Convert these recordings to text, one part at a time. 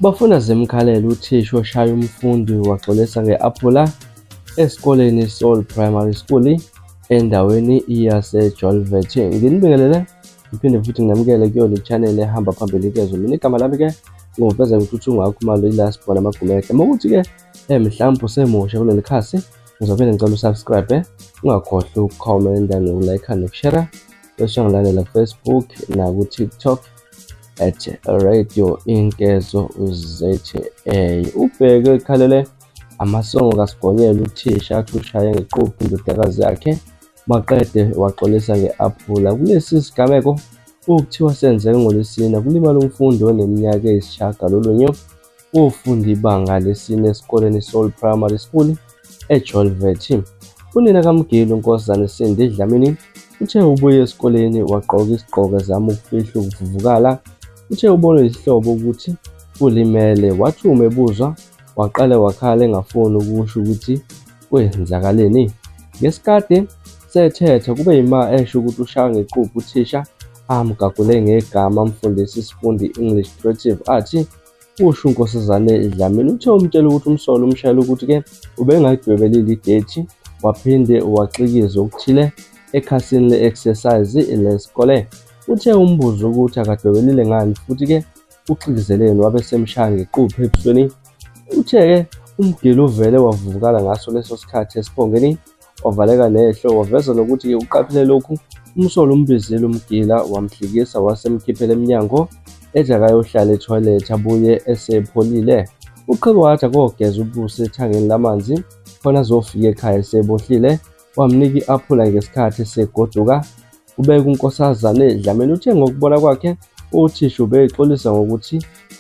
Bafuna Zimkhalela uthisha oshaya umfundi waxolisa nge-aphula esikoleni Soul Primary School endaweni yaseJolivet. Nginibingelele ngiphinde futhi nginamukele kuyona i-channel ehamba phambili kezwe. Mina igama lami-ke nguveza ukuthi ungakhumalo ila sibona amagumehle. Mawukuthi-ke mhlawumbe usemusha kuleli khasi ngizophinda ngicela usubscribe, ungakhohlwa ukukhomenta nokulike nokushare. Bese ungilandela Facebook naku-TikTok @Radio Inkezo ZA. Ubheke ekhalele amasongo kaSigonyela uthisha athi ushaya ngequphi indodakazi yakhe maqede waxolisa nge-aphula. Kulesi sigameko okuthiwa senzeke ngoLwesine kulimala umfundi oneminyaka eyisishiyagalolunye ofunda ibanga lesine esikoleni Soul Primary School eJolivet. Unina kaMgili uNkosazana Sindi Dlamini uthe ubuye esikoleni waqoka isigqoko ezama ukufihla ukuvuvukala. Uthe ubona isihlobo ukuthi ulimele, wathi uma ebuzwa waqala wakhala engafuni ukusho ukuthi kwenzakaleni. Ngesikade sethetha kube yima esho ukuthi ushaya ngequphi uthisha amgagule ngegama amfundisa isifundi English creative athi usho uNkosazana Dlamini. Uthe umtshela ukuthi umsolo umshayela ukuthi-ke ubengayidwebelile idate waphinde waxikiza okuthile ekhasini le-exercise lesikole. Uthe umbuzo ukuthi akadwebelile ngani futhi-ke uxikizeleni wabe semshaya ngequphi ebusweni. Uthe-ke uMgili uvele wavuvukala ngaso leso sikhathi esiphongeni wavaleka nehlo waveza nokuthi-ke uqaphele lokhu umsolo umbizile uMgila wamhlikisa wasemkhiphela emnyango ethi akayohlala etoilet abuye esepholile. Uqhebe wathi akogeza ubuso ethangeni lamanzi khona azofika ekhaya esebohlile. Wamnika i-aphula ngesikhathi segoduka. Ubeka uNkosazana Dlamini uthe ngokubona kwakhe uthisha ubexolisa ngokuthi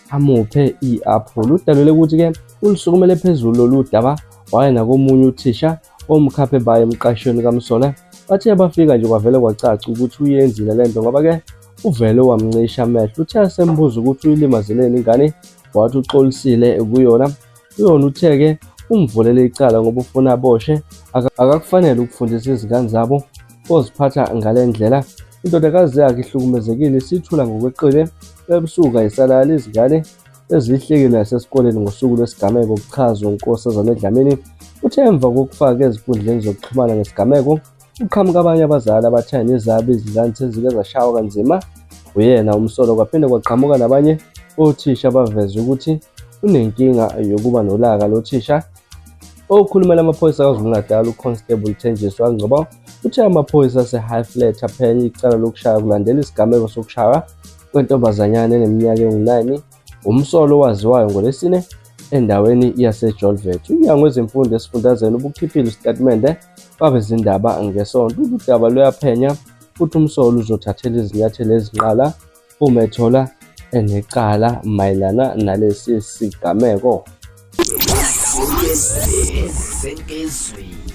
amuphe i-aphula. Udalule ukuthi-ke ulisukumele phezulu lolu daba waye nakomunye uthisha omkhaphe baye emqashweni kaMsola. Bathe bafika nje kwavele kwacaca ukuthi uyenzile lento ngoba-ke uvele wamncisha amehlo. Uthe asembuza ukuthi uyilimazeleni ingane wathi uxolisile kuyona. Uyona uthe-ke umvulele icala ngoba ufuna aboshe, akakufanele ukufundisa izingane zabo oziphatha ngale ndlela. Indodakazi yakhe ihlukumezekile isithula ngokweqile ebusuku ayisalala. Izingane ezihlekile nasesikoleni ngosuku lwesigameko kuchazwa uNkosazana Dlamini. Uthe emva kokufaka ezinkundleni zokuxhumana ngesigameko uqhamuka abanye abazali abathanda nezabo izingane sezike zashawa kanzima uyena umsolo. Kwaphinde kwaqhamuka nabanye othisha baveza ukuthi unenkinga yokuba nolaka lothisha. Okhulumela amaphoyisa kaZulu-Natal uConstable Thenjiswa Ngcobo uthe amaphoyisa ase-Highflat aphenye icala lokushaya kulandela isigameko sokushaya kwentombazanyana eneminyaka engu-9 umsolo owaziwayo ngoLwesine endaweni yaseJolivet. Umnyango wezemfundo esifundazweni ubukhiphile isitatimende kwabezindaba ngesonto. Udaba luyaphenya futhi umsolo uzothathela izinyathelo ezinqala uma ethola enecala mayelana nalesi sigameko. Senkezweni